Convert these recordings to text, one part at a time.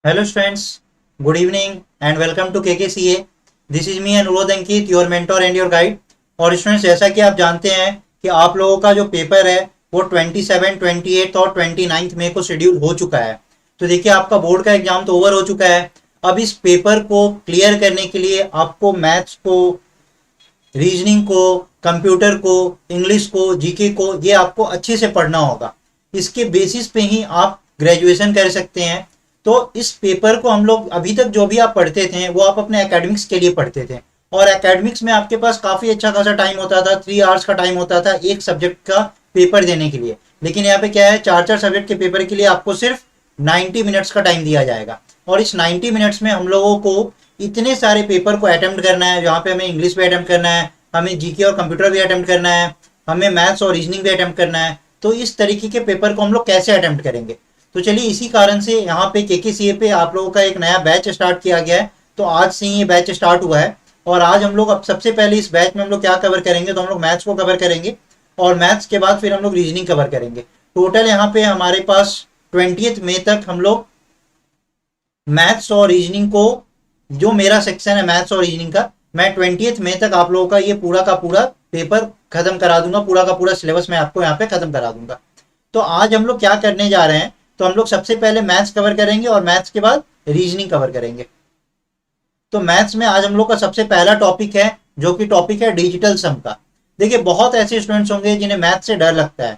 Hello students, good evening and welcome to KKCA. This is me अनुरोध अंकित, your mentor and your guide. और students जैसा कि आप जानते हैं कि आप लोगों का जो पेपर है वो 27, 28 और 29 मई को शेड्यूल हो चुका है। तो देखिए आपका बोर्ड का एग्जाम तो ओवर हो चुका है। अब इस पेपर को क्लियर करने के लिए आपको मैथ्स को, रीजनिंग को, कंप्यूटर को, इंग्लिश को, जीके को ये आपको अच्छे से पढ़ना होगा। इसके बेसिस पे ही आप ग्रेजुएशन कर सकते हैं। तो इस पेपर को हम लोग अभी तक जो भी आप पढ़ते थे वो आप अपने एकेडमिक्स के लिए पढ़ते थे, और एकेडमिक्स में आपके पास काफ़ी अच्छा खासा टाइम होता था, 3 आवर्स का टाइम होता था एक सब्जेक्ट का पेपर देने के लिए। लेकिन यहाँ पे क्या है, 4 सब्जेक्ट के पेपर के लिए आपको सिर्फ 90 मिनट्स का टाइम दिया जाएगा। और इस 90 मिनट्स में हम लोगों को इतने सारे पेपर को अटेम्प्ट करना है, जहाँ पे हमें इंग्लिश भी अटेम्प्ट करना है, हमें जीके और कंप्यूटर भी अटेम्प्ट करना है, हमें मैथ्स और रीजनिंग भी अटेम्प्ट करना है। तो इस तरीके के पेपर को हम लोग कैसे अटेम्प्ट करेंगे? तो चलिए इसी कारण से यहाँ पे केकेसीए पे आप लोगों का एक नया बैच स्टार्ट किया गया है। तो आज से ही ये बैच स्टार्ट हुआ है, और आज हम लोग अब सबसे पहले इस बैच में हम लोग क्या कवर करेंगे, तो हम लोग मैथ्स को कवर करेंगे, और मैथ्स के बाद फिर हम लोग रीजनिंग कवर करेंगे। टोटल यहाँ पे हमारे पास 20 मई तक हम लोग मैथ्स और रीजनिंग को, जो मेरा सेक्शन है मैथ्स और रीजनिंग का, मैं 20 मई तक आप लोगों का ये पूरा का पूरा पेपर खत्म करा दूंगा, पूरा का पूरा सिलेबस मैं आपको यहाँ पे खत्म करा दूंगा। तो आज हम लोग क्या करने जा रहे हैं, तो हम लोग सबसे पहले मैथ्स कवर करेंगे और मैथ्स के बाद रीजनिंग कवर करेंगे। तो मैथ्स में आज हम लोग का सबसे पहला टॉपिक है, जो कि टॉपिक है डिजिटल सम का। देखिए बहुत ऐसे स्टूडेंट्स होंगे जिन्हें मैथ्स से डर लगता है,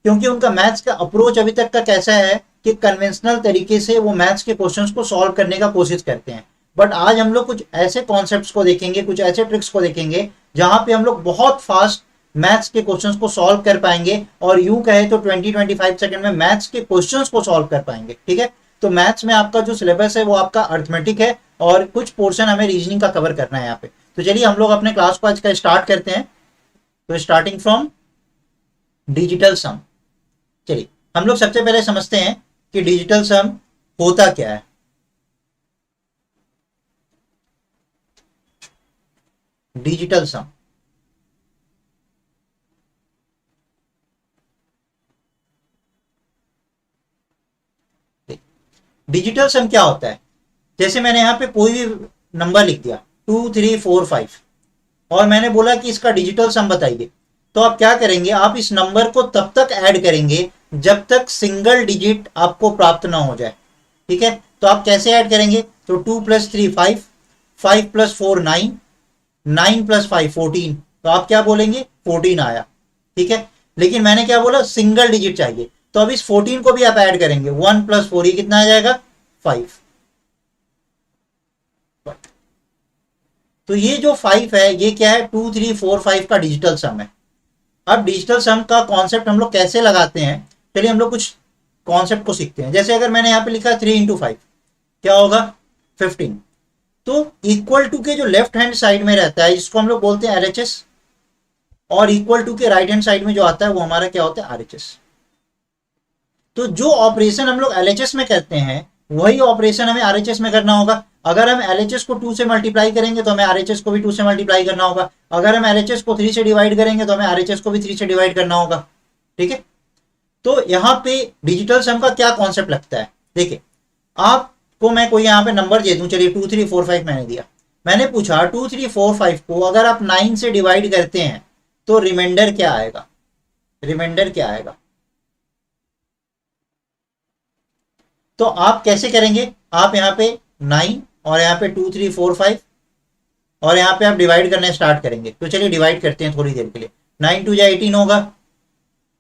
क्योंकि उनका मैथ्स का अप्रोच अभी तक का कैसा है कि कन्वेंशनल तरीके से वो मैथ्स के क्वेश्चंस को सॉल्व करने का कोशिश करते हैं। बट आज हम लोग कुछ ऐसे कॉन्सेप्ट्स को देखेंगे, कुछ ऐसे ट्रिक्स को देखेंगे जहां पे हम लोग बहुत फास्ट मैथ्स के क्वेश्चंस को सॉल्व कर पाएंगे, और यूं कहे तो 20-25 सेकंड में मैथ्स के क्वेश्चंस को सॉल्व कर पाएंगे। ठीक है, तो मैथ्स में आपका जो सिलेबस है वो आपका अर्थमेटिक है, और कुछ पोर्शन हमें रीजनिंग का कवर करना है यहाँ पे। तो चलिए हम लोग अपने क्लास को आज का स्टार्ट करते हैं। तो स्टार्टिंग फ्रॉम डिजिटल सम, चलिए हम लोग सबसे पहले समझते हैं कि डिजिटल सम होता क्या है। डिजिटल सम, डिजिटल सम क्या होता है? जैसे मैंने यहाँ पे कोई भी नंबर लिख दिया 2, 3, 4, 5, और मैंने बोला कि इसका डिजिटल सम बताइए। तो आप क्या करेंगे, आप इस नंबर को तब तक ऐड करेंगे जब तक सिंगल डिजिट आपको प्राप्त ना हो जाए। ठीक है, तो आप कैसे ऐड करेंगे? तो 2 + 3 5, 5 + 4 9, 9 + 5 14। तो आप क्या बोलेंगे? 14 आया। ठीक है, लेकिन मैंने क्या बोला, सिंगल डिजिट चाहिए। तो अब इस 14 को भी आप ऐड करेंगे, 1 + 4, ये कितना आ जाएगा? 5। तो ये जो 5 है ये क्या है? 2, 3, 4, 5 का डिजिटल सम है। अब डिजिटल सम का कॉन्सेप्ट हम लोग कैसे लगाते हैं, चलिए हम लोग कुछ कॉन्सेप्ट को सीखते हैं। जैसे अगर मैंने यहाँ पे लिखा 3 × 5 क्या होगा? 15। तो इक्वल टू के जो लेफ्ट हैंड साइड में रहता है इसको हम लोग बोलते हैं LHS, और इक्वल टू के राइट हैंड साइड में जो आता है वो हमारा क्या होता है? RHS। तो जो ऑपरेशन हम लोग LHS में करते हैं वही ऑपरेशन हमें RHS में करना होगा। अगर हम LHS को 2 से मल्टीप्लाई करेंगे तो हमें RHS को भी 2 से मल्टीप्लाई करना होगा। अगर हम LHS को 3 से डिवाइड करेंगे तो हमें RHS को भी 3 से डिवाइड करना होगा। ठीक है, तो यहाँ पे डिजिटल सम का क्या कॉन्सेप्ट लगता है? देखिए आपको मैं कोई यहाँ पे नंबर दे दूं, चलिए 2, 3, 4, 5 मैंने दिया। मैंने पूछा 2, 3, 4, 5 को अगर आप 9 से डिवाइड करते हैं तो रिमाइंडर क्या आएगा? रिमाइंडर क्या आएगा? तो आप कैसे करेंगे? आप यहाँ पे 9 और यहाँ पे 2, 3, 4, 5, और यहाँ पे आप डिवाइड करना स्टार्ट करेंगे। तो चलिए डिवाइड करते हैं थोड़ी देर के लिए। 9 × 2 = 18 होगा,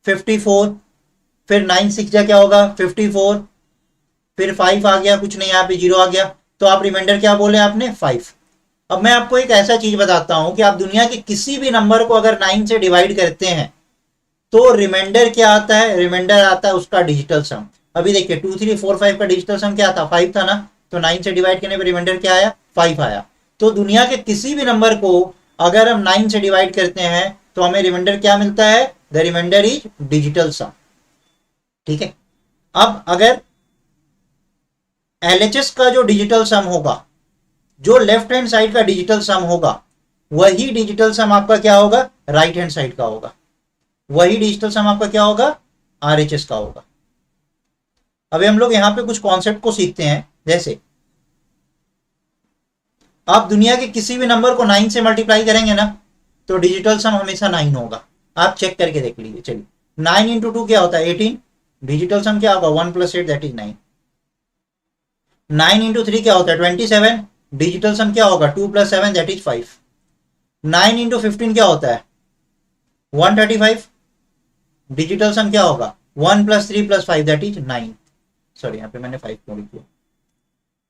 54। फिर 9 × 6 = क्या होगा? 54। फिर 5 आ गया, कुछ नहीं, यहाँ पे 0 आ गया। तो आप रिमाइंडर क्या बोले आपने? 5। अब मैं आपको एक ऐसा चीज बताता हूं कि आप दुनिया के किसी भी नंबर को अगर 9 से डिवाइड करते हैं तो रिमाइंडर क्या आता है? रिमाइंडर आता है उसका डिजिटल सम। अभी देखिए 2, 3, 4, 5 का डिजिटल सम क्या था? 5 था ना। तो 9 से डिवाइड करने पर रिमाइंडर क्या आया? 5 आया। तो दुनिया के किसी भी नंबर को अगर हम 9 से डिवाइड करते हैं तो हमें रिमाइंडर क्या मिलता है? द रिमाइंडर इज डिजिटल सम। ठीक है, अब अगर LHS का जो डिजिटल सम होगा, जो लेफ्ट हैंड साइड का डिजिटल सम होगा, वही डिजिटल सम आपका क्या होगा? राइट हैंड साइड का होगा। वही डिजिटल सम आपका क्या होगा? RHS का होगा। अभी हम लोग यहाँ पे कुछ कॉन्सेप्ट को सीखते हैं। जैसे आप दुनिया के किसी भी नंबर को 9 से मल्टीप्लाई करेंगे ना तो डिजिटल सम हमेशा 9 होगा। आप चेक करके देख लीजिए। चलिए 9 इंटू 2 क्या होता है 18, डिजिटल सम क्या होगा 1 + 8 दैट इज 9। 9 इंटू 3 क्या होता है 27, डिजिटल सम क्या होगा 2 + 7 दैट इज 5। 9 इंटू 15 क्या होता है 135, डिजिटल सम क्या होगा 1 + 3 + 5 दैट इज 9। सॉरी यहाँ पे मैंने 5 क्यों लिख दिया।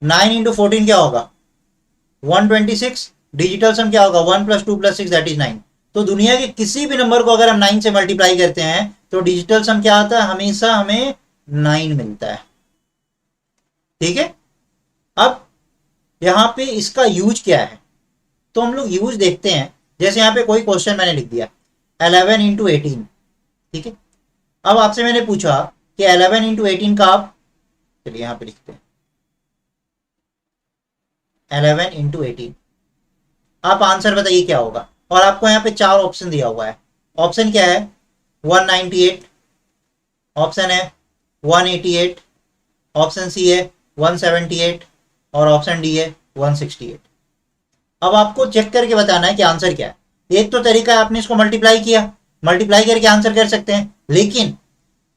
9 इंटू 14 क्या होगा 126, डिजिटल सम क्या होगा 1 + 2 + 6 दैट इज 9। तो दुनिया के किसी भी नंबर को अगर हम 9 से मल्टीप्लाई करते हैं तो डिजिटल सम क्या आता है, हमेशा हमें 9 मिलता है। ठीक है, अब यहां पे इसका यूज क्या है तो हम लोग यूज देखते हैं। जैसे यहाँ पे कोई क्वेश्चन मैंने लिख दिया 11 इंटू 18, ठीक है। अब आपसे मैंने पूछा कि 11 इंटू 18 का आप, चलिए यहां पे लिखते हैं 11 इंटू 18, आप आंसर बताइए क्या होगा। और आपको यहाँ पे 4 ऑप्शन दिया हुआ है। ऑप्शन क्या है 198, ऑप्शन है 188, ऑप्शन सी है 178 और ऑप्शन डी है 168। अब आपको चेक करके बताना है कि आंसर क्या है। एक तो तरीका है आपने इसको मल्टीप्लाई किया, मल्टीप्लाई करके आंसर कर सकते हैं, लेकिन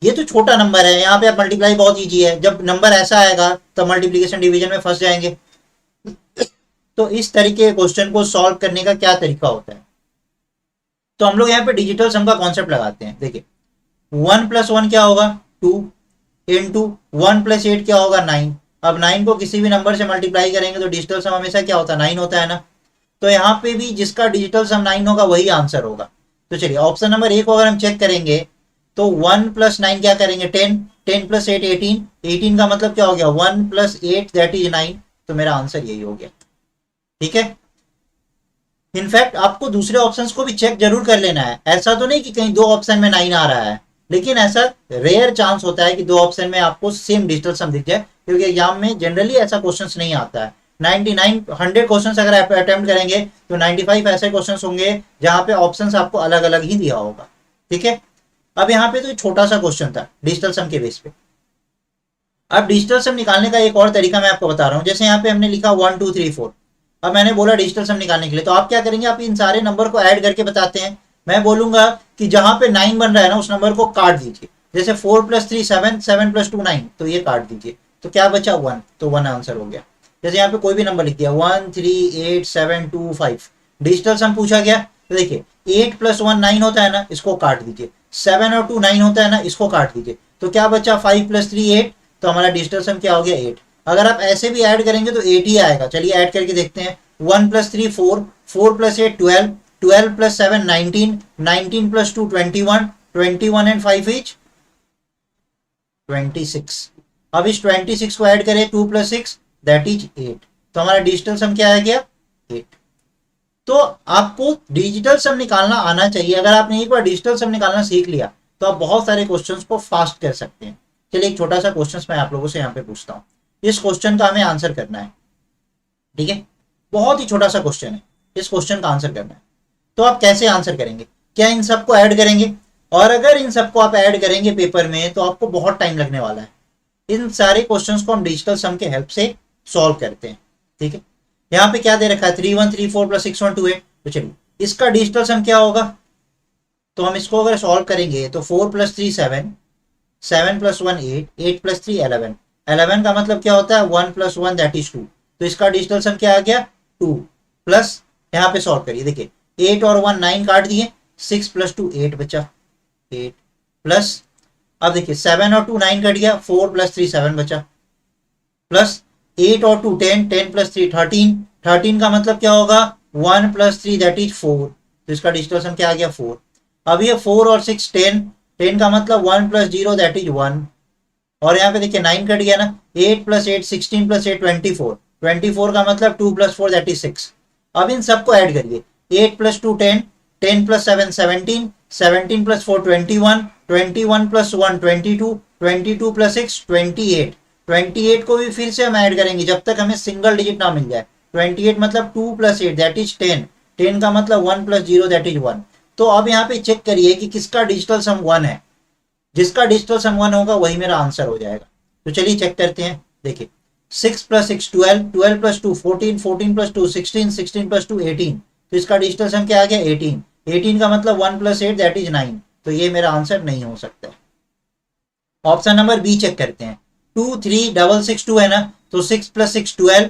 ये तो छोटा नंबर है, यहाँ पे आप मल्टीप्लाई बहुत ईजी है। जब नंबर ऐसा आएगा तब मल्टीप्लीकेशन डिवीजन में फंस जाएंगे। तो इस तरीके के क्वेश्चन को सॉल्व करने का क्या तरीका होता है, तो हम लोग यहाँ पे डिजिटल सम का कॉन्सेप्ट लगाते हैं। देखिए 1 + 1 क्या होगा 2 इंटू 1 + 8 क्या होगा 9। अब 9 को किसी भी नंबर से मल्टीप्लाई करेंगे तो डिजिटल सम हमेशा क्या होता है 9 होता है ना। तो यहाँ पे भी जिसका डिजिटल सम 9 होगा वही आंसर होगा। तो चलिए ऑप्शन नंबर ए को अगर हम चेक करेंगे तो 1 + 9 क्या करेंगे 10, 10 + 8 18, 18 का मतलब क्या हो गया 1 + 8 दैट इज 9। तो मेरा आंसर यही हो गया। ठीक है, इनफैक्ट आपको दूसरे ऑप्शंस को भी चेक जरूर कर लेना है। ऐसा तो नहीं कि कहीं 2 ऑप्शन में 9 आ रहा है, लेकिन ऐसा रेयर चांस होता है कि 2 ऑप्शन में आपको सेम डिजिटल सम दिख जाए, क्योंकि एग्जाम में जनरली ऐसा क्वेश्चन नहीं आता है। 100 क्वेश्चन अगर आप अटेम्प्ट करेंगे तो 95 ऐसे क्वेश्चन होंगे जहां पे ऑप्शन आपको अलग अलग ही दिया होगा। ठीक है, अब यहाँ पे तो छोटा सा क्वेश्चन था डिजिटल सम के बेस पे। अब डिजिटल सम निकालने का एक और तरीका मैं आपको बता रहा हूँ। जैसे यहाँ पे हमने लिखा 1 2 3 4, अब मैंने बोला डिजिटल सम निकालने के लिए, तो आप क्या करेंगे आप इन सारे नंबर को ऐड करके बताते हैं। मैं बोलूंगा कि जहां पे 9 बन रहा है ना उस नंबर को काट दीजिए। जैसे 4 + 3 7, 7 + 2 9, तो ये काट दीजिए। तो क्या बचा 1, तो 1 आंसर हो गया। जैसे यहाँ पे कोई भी नंबर लिख दिया 1 3 8 7 2 5, डिजिटल सम पूछा गया तो देखिए 8 + 1 9 होता है ना, इसको काट दीजिए। 7 और 2 9 होता है ना, इसको काट दीजिए। तो क्या बचा 5 + 3 8, तो हमारा डिजिटल सम क्या हो गया 8। अगर आप ऐसे भी ऐड करेंगे तो 8 ही आएगा। चलिए ऐड करके देखते हैं। 1 + 3 4, 4 + 8 12, 12 + 7 19, 19 + 2 21, 21 and 5 इज 26। अब इस 26 को ऐड करें 2 + 6 दैट इज 8। तो हमारा डिजिटल सम क्या आ गया 8। तो आपको डिजिटल सम निकालना आना चाहिए। अगर आपने एक बार डिजिटल सम निकालना सीख लिया तो आप बहुत सारे क्वेश्चंस को फास्ट कर सकते हैं। चलिए एक छोटा सा क्वेश्चन मैं आप लोगों से यहाँ पे पूछता हूँ। इस क्वेश्चन का हमें आंसर करना है। ठीक है, बहुत ही छोटा सा क्वेश्चन है, इस क्वेश्चन का आंसर करना है। तो आप कैसे आंसर करेंगे, क्या इन सबको ऐड करेंगे? और अगर इन सबको आप ऐड करेंगे पेपर में तो आपको बहुत टाइम लगने वाला है। इन सारे क्वेश्चंस को हम डिजिटल सम के हेल्प से सॉल्व करते हैं। ठीक है, यहाँ पे क्या दे रखा है 3 1 3 4 + 6 1 2 8। तो चलिए इसका डिजिटल सम क्या होगा, तो हम इसको अगर सॉल्व करेंगे तो 4 + 3 7, 7 + 1 8, 8 + 3 11, 11 का मतलब क्या होता है 1 + 1 दैट इज 2। तो इसका डिजिटल सम क्या आ गया 2, प्लस यहाँ पे सॉल्व करिए। देखिए 8 और 1 9 काट दिए, 6 + 2 8 बचा 8, प्लस अब देखिए 7 और 2 9 कट गया, 4 + 3 7 बचा, प्लस 8 और 2 10, 10 + 3 13, 13 का मतलब क्या होगा 1 + 3 दैट इज 4। तो इसका डिजिटल सम क्या आ गया 4। अब ये 4 और 6 10, 10 का मतलब 1 + 0 दैट इज 1। और यहाँ पे देखिए 9 कट गया ना, 8 + 8 16 + 8 24, 24 का मतलब 2 + 4 दैट इज 6। अब इन सबको ऐड करिए 8 + 2 10, 10 + 7 17, 17 + 4 21, 21 + 1 22, 22 + 6 28। 28 को भी फिर से हम ऐड करेंगे जब तक हमें सिंगल डिजिट ना मिल जाए। 28 मतलब 2 + 8 दैट इज 10, 10 का मतलब 1 + 0 दैट इज 1। तो अब यहाँ पे चेक करिए कि किसका डिजिटल सम 1 है। जिसका डिजिटल सम 1 होगा वही मेरा आंसर हो जाएगा। तो चलिए चेक करते हैं। देखिए 6 प्लस 6 12, 12 प्लस 2 14, 14 प्लस 2 16, 16 प्लस 2 18। तो इसका डिजिटल सम क्या आ गया 18। 18 का मतलब 1 प्लस 8 दैट इज 9। तो ये मेरा आंसर नहीं हो सकता। ऑप्शन नंबर बी चेक करते हैं। 2 3 6 6 2 है ना, तो 6 plus 6 12,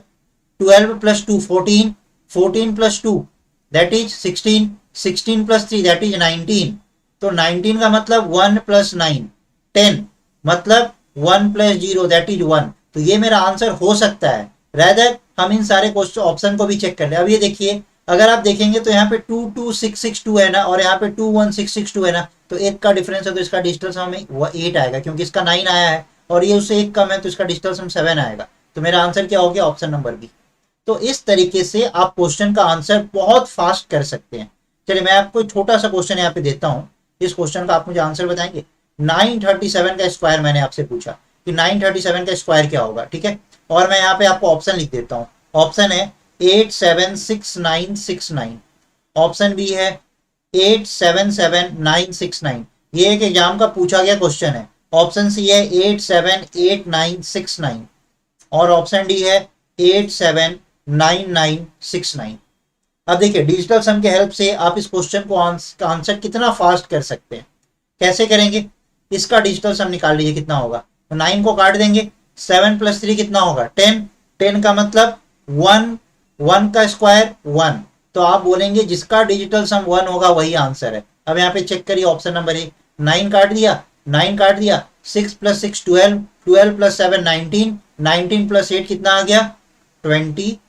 12 plus 2 14, 14 plus 2 that is 16, 16 plus 3 that is 19। तो 19 का मतलब 1 प्लस 9, 10 मतलब 1 प्लस 0 दैट इज 1। तो ये मेरा आंसर हो सकता है। रैदर हम इन सारे क्वेश्चन ऑप्शन को भी चेक कर ले। अब ये देखिए, अगर आप देखेंगे तो यहाँ पे 22662 है ना, और यहाँ पे 21662 है ना, तो एक का डिफरेंस है, तो इसका डिजिटल सम 8 आएगा, क्योंकि इसका 9 आया है और ये उससे एक कम है, तो इसका डिजिटल सम 7 आएगा। तो मेरा आंसर क्या हो गया, ऑप्शन नंबर बी। तो इस तरीके से आप क्वेश्चन का आंसर बहुत फास्ट कर सकते हैं। चलिए मैं आपको छोटा सा क्वेश्चन यहाँ पे देता हूँ, इस क्वेश्चन का आप मुझे आंसर बताएंगे। 937 का स्क्वायर मैंने आपसे पूछा कि 937 का स्क्वायर क्या होगा, ठीक है। और मैं यहाँ पे आपको ऑप्शन लिख देता हूँ। ऑप्शन है 876969, ऑप्शन बी है 877969, ये एक एग्जाम का पूछा गया क्वेश्चन है। ऑप्शन सी है 878969 और ऑप्शन डी है 879969। अब देखिए डिजिटल सम के हेल्प से आप इस क्वेश्चन को आंसर कितना फास्ट कर सकते हैं। कैसे करेंगे, इसका डिजिटल सम निकाल लीजिए कितना होगा। तो 9 को काट देंगे, 7 प्लस 3 कितना होगा 10, 10 का मतलब 1, 1 का स्क्वायर 1। तो आप बोलेंगे जिसका डिजिटल सम 1 होगा वही आंसर है। अब यहाँ पे चेक करिए ऑप्शन नंबर ए, 9 काट दिया, 9 काट दिया, 6 प्लस 6 12, 12 प्लस 7 19, 19 प्लस 8 कितना आ गया 27,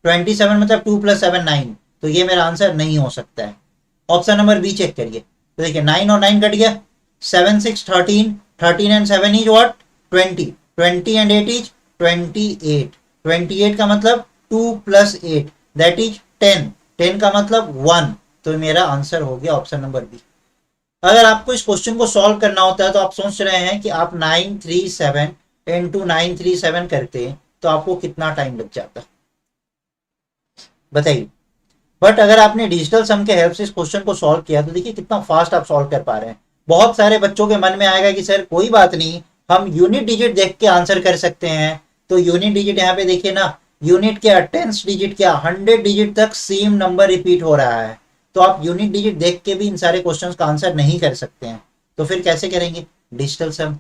27 मतलब 2 प्लस 7 9। तो ये मेरा आंसर नहीं हो सकता है। ऑप्शन नंबर बी चेक करिए, तो देखिए 9 और 9 कट गया, 7 6 13, 13 and 7 is what 20, 20 and 8 is 28, 28 का मतलब 2 प्लस 8 दैट इज 10, 10 का मतलब 1। तो मेरा आंसर हो गया ऑप्शन नंबर बी। अगर आपको इस क्वेश्चन को सॉल्व करना होता है तो आप सोच रहे हैं कि आप 937 इंटू 937 करते हैं तो आपको कितना टाइम लग जाता, बताइए। बट अगर आपने डिजिटल सम के हेल्प से इस क्वेश्चन को सॉल्व किया तो देखिए कितना फास्ट आप सॉल्व कर पा रहे हैं। बहुत सारे बच्चों के मन में आएगा कि सर कोई बात नहीं, हम यूनिट डिजिट देख के आंसर कर सकते हैं। तो यूनिट डिजिट यहाँ पे देखिए ना, यूनिट क्या, टेंस डिजिट क्या, 100 डिजिट तक सेम नंबर रिपीट हो रहा है। तो आप यूनिट डिजिट देख के भी इन सारे क्वेश्चंस का आंसर नहीं कर सकते हैं। तो फिर कैसे करेंगे डिजिटल सम।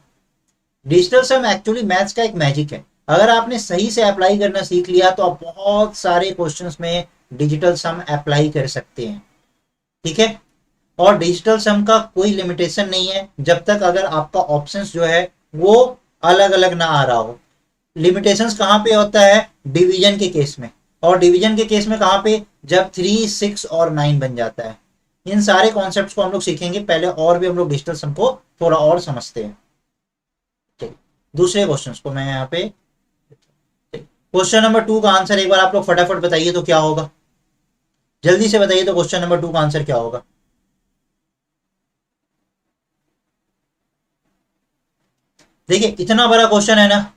डिजिटल सम एक्चुअली मैथ्स का एक मैजिक है। अगर आपने सही से अप्लाई करना सीख लिया तो आप बहुत सारे क्वेश्चंस में डिजिटल सम अप्लाई कर सकते हैं, ठीक है। और डिजिटल सम का कोई लिमिटेशन नहीं है जब तक अगर आपका ऑप्शंस जो है वो अलग अलग ना आ रहा हो। लिमिटेशंस कहाँ पे होता है, डिवीजन के केस में। और डिवीजन के केस में कहाँ पे, जब 3 6 और 9 बन जाता है। इन सारे कॉन्सेप्ट्स को हम लोग सीखेंगे पहले, और भी हम लोग डिजिटल सम को थोड़ा और समझते हैं। दूसरे क्वेश्चन को मैं यहाँ पे, क्वेश्चन नंबर 2 का आंसर एक बार आप लोग फटाफट बताइए तो क्या होगा, जल्दी से बताइए। तो क्वेश्चन नंबर 2 का आंसर क्या होगा। देखिए इतना बड़ा क्वेश्चन है ना,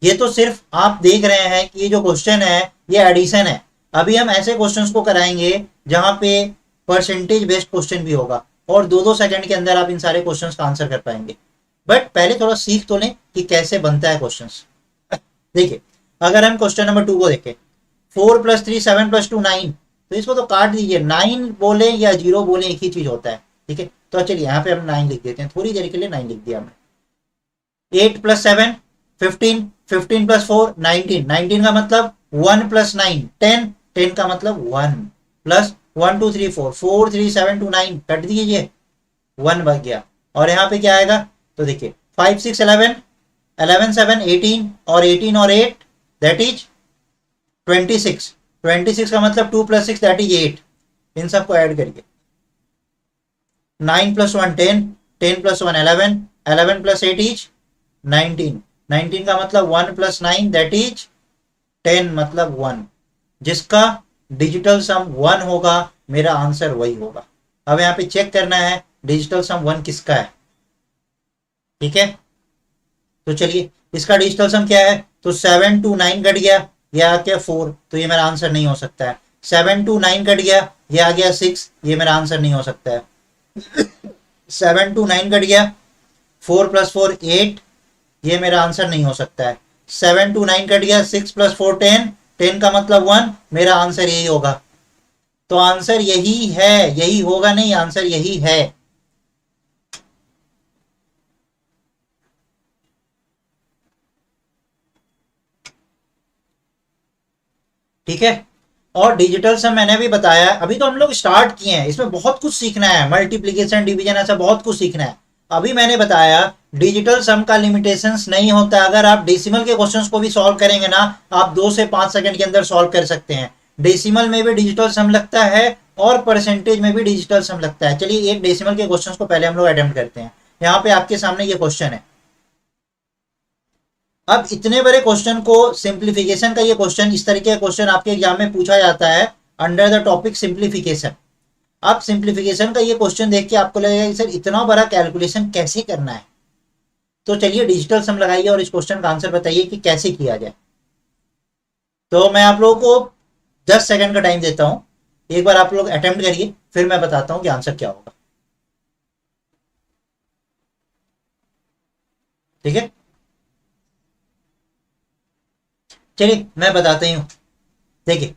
ये तो सिर्फ आप देख रहे हैं कि ये जो क्वेश्चन है ये एडिशन है। अभी हम ऐसे क्वेश्चंस को कराएंगे जहां पे परसेंटेज बेस्ड क्वेश्चन भी होगा और 2-2 सेकंड के अंदर आप इन सारे क्वेश्चंस का आंसर कर पाएंगे। बट पहले थोड़ा सीख तो लें कि कैसे बनता है क्वेश्चंस। देखिए अगर हम क्वेश्चन नंबर 2 को देखें, 4 प्लस 3 7 प्लस 2 9, तो इसको तो काट दीजिए, 9 बोले या 0 बोले एक ही चीज होता है, ठीक है। तो चलिए यहाँ पे हम 9 लिख देते हैं, थोड़ी देर के लिए 9 लिख दिया हमने। 8 प्लस 7 15, 15 प्लस 4 19, 19 का मतलब 1 प्लस 9 10, 10 का मतलब 1 प्लस 1 2 3 4, 4 3 7 2 9 कट दीजिए, 1 बच गया। और यहाँ पे क्या आएगा, तो देखिए 5 6 11, 11 7 18 और 18 और 8 दैट इज 26, 26 का मतलब 2 प्लस 6 दैट इज 8। इन सबको ऐड करिए, 9 प्लस 1 10, 10 प्लस 1 11, 11 प्लस 8 इज 19, 19 का मतलब 1 प्लस 9 दैट इज 10 मतलब 1। जिसका डिजिटल सम 1 होगा मेरा आंसर वही होगा। अब यहाँ पे चेक करना है डिजिटल सम 1 किसका है, ठीक है। तो चलिए इसका डिजिटल सम क्या है, तो 7 2 9 कट गया, ये आ गया 4, तो ये मेरा आंसर नहीं हो सकता है। 7 2 9 कट गया, ये आ गया 6, ये मेरा आंसर नहीं हो सकता है। 7 2 9 कट गया, 4 प्लस 4 8, ये मेरा आंसर नहीं हो सकता है। 7 2 9 कट गया, 6 प्लस 4 10, 10 का मतलब 1, मेरा आंसर यही होगा। तो आंसर यही है, यही होगा नहीं, आंसर यही है। ठीक है। और डिजिटल सम मैंने भी बताया, अभी तो हम लोग स्टार्ट किए हैं, इसमें बहुत कुछ सीखना है, मल्टीप्लीकेशन डिवीजन ऐसा बहुत कुछ सीखना है। अभी मैंने बताया डिजिटल सम का लिमिटेशंस नहीं होता, अगर आप डेसिमल के क्वेश्चंस को भी सॉल्व करेंगे ना, आप 2 से 5 सेकंड के अंदर सॉल्व कर सकते हैं। डेसिमल में भी डिजिटल सम लगता है और परसेंटेज में भी डिजिटल सम लगता है। चलिए एक डेसिमल के क्वेश्चन को पहले हम लोग अटेम्प्ट करते हैं। यहाँ पे आपके सामने ये क्वेश्चन है। अब इतने बड़े क्वेश्चन को, सिंप्लीफिकेशन का ये क्वेश्चन, इस तरीके का क्वेश्चन आपके एग्जाम में पूछा जाता है अंडर द टॉपिक सिंप्लीफिकेशन। अब सिंप्लीफिकेशन का ये क्वेश्चन देख के आपको लगेगा कि सर इतना बड़ा कैलकुलेशन कैसे करना है। तो चलिए डिजिटल सम लगाइए और इस क्वेश्चन का आंसर बताइए कि कैसे किया जाए। तो मैं आप लोगों को 10 सेकंड का टाइम देता हूं, एक बार आप लोग अटेम्प्ट करिए, फिर मैं बताता हूं कि आंसर क्या होगा। ठीक है, चलिए मैं बताता ही हूं। देखिए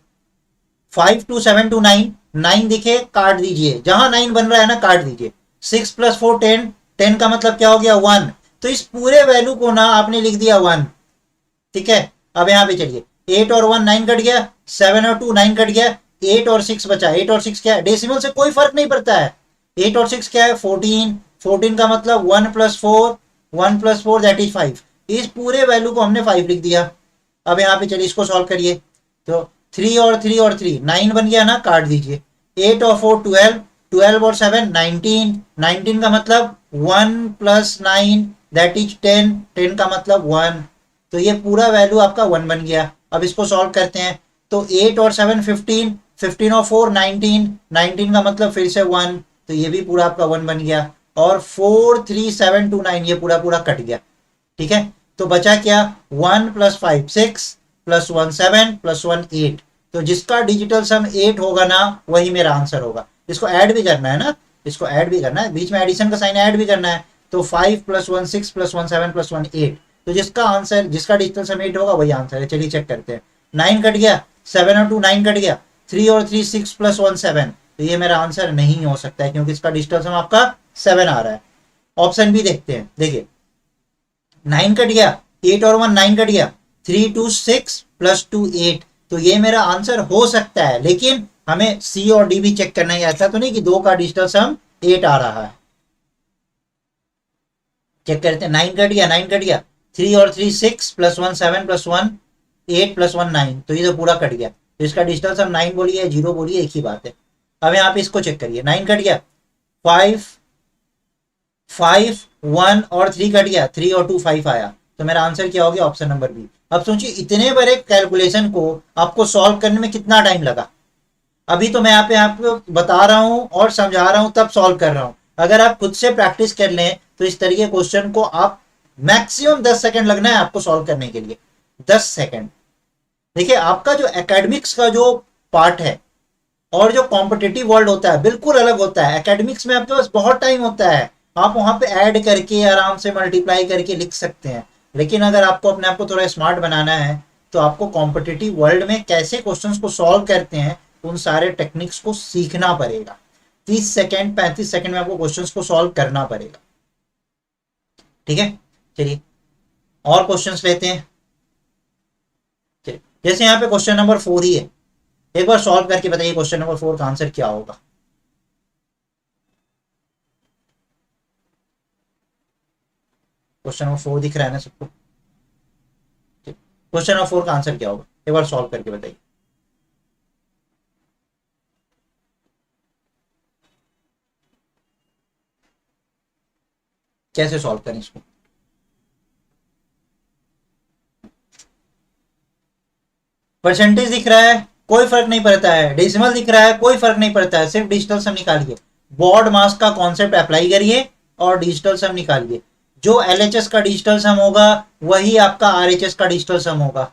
5 2 7 2 9, 9 दिखे काट दीजिए, जहां 9 बन रहा है ना काट दीजिए। 6 प्लस 4 10, 10 का मतलब क्या हो गया 1। तो इस पूरे वैल्यू को ना आपने लिख दिया 1। ठीक है, अब यहां पे चलिए 8 और 1 9 कट गया, 7 और 2 9 कट गया, 8 और 6 बचा। 8 और 6 क्या है, डेसिमल से कोई फर्क नहीं पड़ता है। 8 और 6 क्या है 14, 14 का मतलब 1 प्लस 4, 1 प्लस 4 दैट इज 5। इस पूरे वैल्यू को हमने 5 लिख दिया। अब यहाँ पे चलिए इसको सॉल्व करिए। तो 3 और 3 और 3 9 बन गया ना, काट दीजिए। 8 और 4 12, 12 और 7 19, 19 का मतलब 1 प्लस 9 दैट इज 10, 10 का मतलब 1। तो ये पूरा वैल्यू आपका 1 बन गया। अब इसको सॉल्व करते हैं। तो 8 और 7 15, 15 और 4 19, 19 का मतलब फिर से 1, तो ये भी पूरा आपका 1 बन गया। और 4 3 7 2 9 ये पूरा पूरा कट गया। ठीक है, तो बचा क्या 1 प्लस 5 6 प्लस 1 7 प्लस 1 8। तो जिसका डिजिटल सम 8 होगा ना वही मेरा आंसर होगा। इसको ऐड भी करना है ना, इसको ऐड भी करना है, बीच में एडिशन का साइन ऐड भी करना है। तो 5 प्लस 1 6 प्लस 1 7 प्लस 1 8। तो जिसका आंसर, जिसका डिजिटल सम 8 होगा वही आंसर है। चलिए चेक करते हैं। 9 कट गया, 7 और 2 9 कट गया, 3 और 3 6 प्लस 1 7। तो ये मेरा आंसर नहीं हो सकता है क्योंकि इसका डिजिटल सम आपका 7 आ रहा है। ऑप्शन भी देखते हैं। देखिए 9 कट गया, 8 और 1 9 कट गया, 3 2 6 प्लस 2 8। तो ये मेरा आंसर हो सकता है, लेकिन हमें सी और डी भी चेक करना है। ऐसा तो नहीं कि 2 का डिजिटल सम 8 आ रहा है। चेक करते हैं। 9 कट गया, 9 कट गया, 3 और 3 6 प्लस 1 7 प्लस 1 8 प्लस 1 9। तो ये तो पूरा कट गया। तो इसका डिजिटल सम 9 बोलिए 0 बोलिए एक ही बात है। अब यहाँ पे इसको चेक करिए। 9 कट गया, 5 5 1 और 3 कट गया, 3 और 2 5 आया। तो मेरा आंसर क्या हो गया, ऑप्शन नंबर बी। अब सोचिए इतने बड़े कैलकुलेशन को आपको सॉल्व करने में कितना टाइम लगा। अभी तो मैं यहाँ पे आपको बता रहा हूँ और समझा रहा हूँ तब सॉल्व कर रहा हूँ। अगर आप खुद से प्रैक्टिस कर लें तो इस तरीके क्वेश्चन को आप मैक्सिमम 10 सेकंड लगना है आपको सॉल्व करने के लिए। 10 सेकंड। देखिए आपका जो एकेडमिक्स का जो पार्ट है और जो कॉम्पिटिटिव वर्ल्ड होता है बिल्कुल अलग होता है। एकेडमिक्स में आपके पास बहुत टाइम होता है, आप वहां पे ऐड करके आराम से मल्टीप्लाई करके लिख सकते हैं। लेकिन अगर आपको अपने आप को थोड़ा स्मार्ट बनाना है तो आपको कॉम्पिटिटिव वर्ल्ड में कैसे क्वेश्चंस को सॉल्व करते हैं उन सारे टेक्निक्स को सीखना पड़ेगा। 30 सेकेंड 35 सेकेंड में आपको क्वेश्चंस को सॉल्व करना पड़ेगा। ठीक है, चलिए और क्वेश्चंस लेते हैं। चलिए जैसे यहाँ पे क्वेश्चन नंबर 4 ही है, एक बार सॉल्व करके बताइए क्वेश्चन नंबर 4 का आंसर क्या होगा। क्वेश्चन नंबर 4 दिख रहा है ना सबको। क्वेश्चन नंबर 4 का आंसर क्या होगा एक बार सॉल्व करके बताइए। कैसे सॉल्व करें इसको। परसेंटेज दिख रहा है कोई फर्क नहीं पड़ता है, डेसिमल दिख रहा है कोई फर्क नहीं पड़ता है, सिर्फ डिजिटल सम निकालिए। बोर्ड मास का कॉन्सेप्ट अप्लाई करिए और डिजिटल सम निकालिए। जो एलएचएस का डिजिटल सम होगा वही आपका आरएचएस का डिजिटल सम होगा।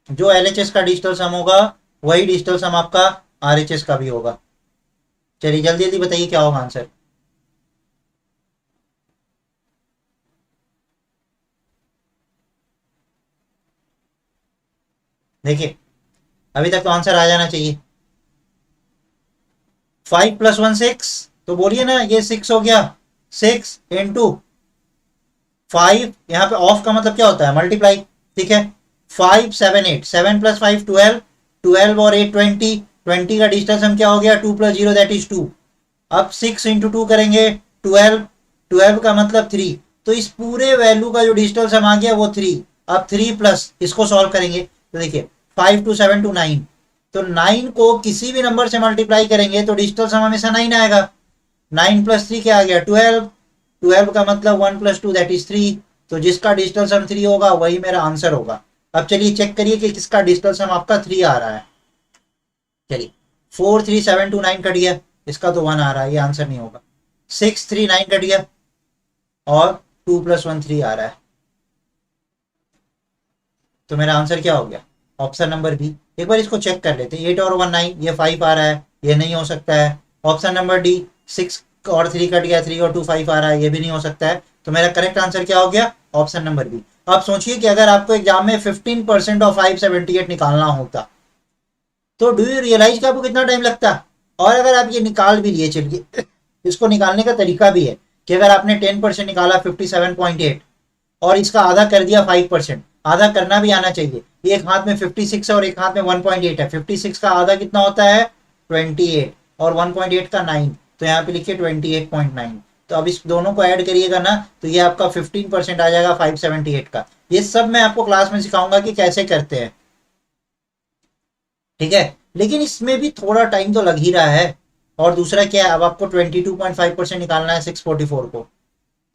जो एलएचएस का डिजिटल सम होगा वही डिजिटल सम आपका RHS का भी होगा। चलिए जल्दी जल्दी बताइए क्या होगा आंसर। देखिए अभी तक तो आंसर आ जाना चाहिए। 5 + 1 6, तो बोलिए ना, ये 6 हो गया, 6 इंटू 5, यहाँ पे ऑफ का मतलब क्या होता है, मल्टीप्लाई। ठीक है, 5 7 8, 7 + 5 12, 12 और 8 20, 20 का डिजिटल सम क्या हो गया, 2 + 0 दैट इज 2। अब 6 इंटू 2 करेंगे 12, 12 का मतलब 3, तो इस पूरे वैल्यू का जो डिजिटल सम आ गया वो 3। अब 3 प्लस इसको सॉल्व करेंगे तो देखिए 5 2 7 2 9, तो 9 को किसी भी नंबर से मल्टीप्लाई करेंगे तो डिजिटल सम हमेशा 9 आएगा। 9 + 3 क्या आ गया, 12, 12 का मतलब 1 + 2 दैट इज 3, तो जिसका डिजिटल सम 3 होगा वही मेरा आंसर होगा। अब चलिए चेक करिए कि किसका डिजिटल सम आपका 3 आ रहा है। चलिए 4 3 7 2 9 कट गया, इसका तो 1 आ रहा है, ये आंसर नहीं होगा। 6 3 9 कट गया और 2 + 1 3 आ रहा है, तो मेरा आंसर क्या हो गया, ऑप्शन नंबर बी। एक बार इसको चेक कर लेते हैं, 8 और 1 9, ये 5 आ रहा है, ये नहीं हो सकता है। ऑप्शन नंबर डी, 6 और 3 कट गया, 3 और 2 5 आ रहा है, ये भी नहीं हो सकता है। तो मेरा करेक्ट आंसर क्या हो गया, ऑप्शन नंबर बी। आप सोचिए कि अगर आपको एग्जाम में 15% ऑफ 578 निकालना होता तो डू यू रियलाइज कि आपको कितना टाइम लगता। और अगर आप ये निकाल भी लिए, चलिए इसको निकालने का तरीका भी है कि अगर आपने 10% निकाला 57.8 और इसका आधा कर दिया 5%, आधा करना भी आना चाहिए। एक हाथ में 56 है और एक हाथ में 1.8 है, 56 का आधा कितना होता है 28 और 1.8 का 9, तो यहाँ पे लिखिए 28.9। तो अब इस दोनों को ऐड करिएगा ना तो ये आपका 15% आ जाएगा 578 का। ये सब मैं आपको क्लास में सिखाऊंगा कि कैसे करते हैं, ठीक है। लेकिन इसमें भी थोड़ा टाइम तो लग ही रहा है। और दूसरा क्या है, अब आपको 22.5% निकालना है 644 को,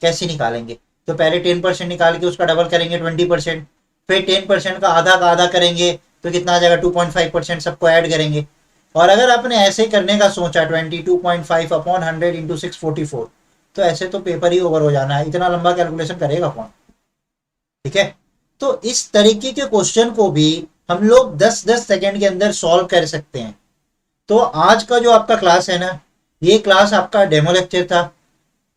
कैसे निकालेंगे, तो पहले 10% निकाल के उसका डबल करेंगे 20%, फिर 10% का आधा करेंगे तो कितना आ जाएगा 2.5%, सबको ऐड करेंगे। और अगर आपने ऐसे करने का सोचा 22.5 अपॉन 100 इंटू 644, तो ऐसे तो पेपर ही ओवर हो जाना है, इतना लंबा कैलकुलेशन करेगा कौन, ठीक है। तो इस तरीके के क्वेश्चन को भी हम लोग 10-10 सेकेंड के अंदर सॉल्व कर सकते हैं। तो आज का जो आपका क्लास है ना, ये क्लास आपका डेमो लेक्चर था।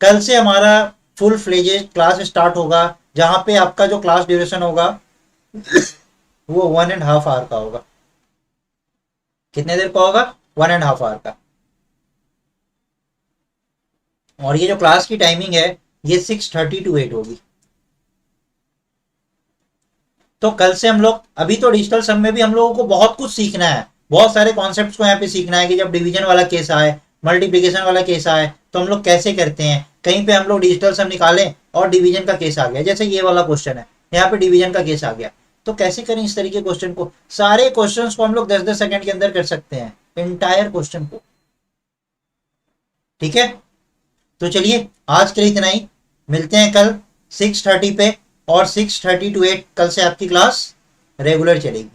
कल से हमारा फुल फ्लेजेड क्लास स्टार्ट होगा, जहां पे आपका जो क्लास ड्यूरेशन होगा वो 1.5 आवर का होगा। कितने देर का होगा, 1.5 आवर का। और ये जो क्लास की टाइमिंग है ये 6:30 to 8 होगी। तो कल से हम लोग, अभी तो डिजिटल सम में भी हम लोगों को बहुत कुछ सीखना है, बहुत सारे कॉन्सेप्ट्स को यहाँ पे सीखना है कि जब डिवीजन वाला केस आए, मल्टीप्लीकेशन वाला केस आए तो हम लोग कैसे करते हैं। कहीं पे हम लोग डिजिटल सम निकालें और डिवीजन का केस आ गया, जैसे ये वाला क्वेश्चन है, यहाँ पे डिवीजन का केस आ गया, तो कैसे करें इस तरीके क्वेश्चन को। सारे क्वेश्चन को हम लोग 10-10 सेकंड के अंदर कर सकते हैं, इंटायर क्वेश्चन को, ठीक है। तो चलिए आज के लिए इतना ही, मिलते हैं कल 6:30 पे, और 6:30 to 8 कल से आपकी क्लास रेगुलर चलेगी।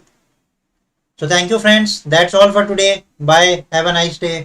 So thank you friends, that's all for today. Bye, have a nice day.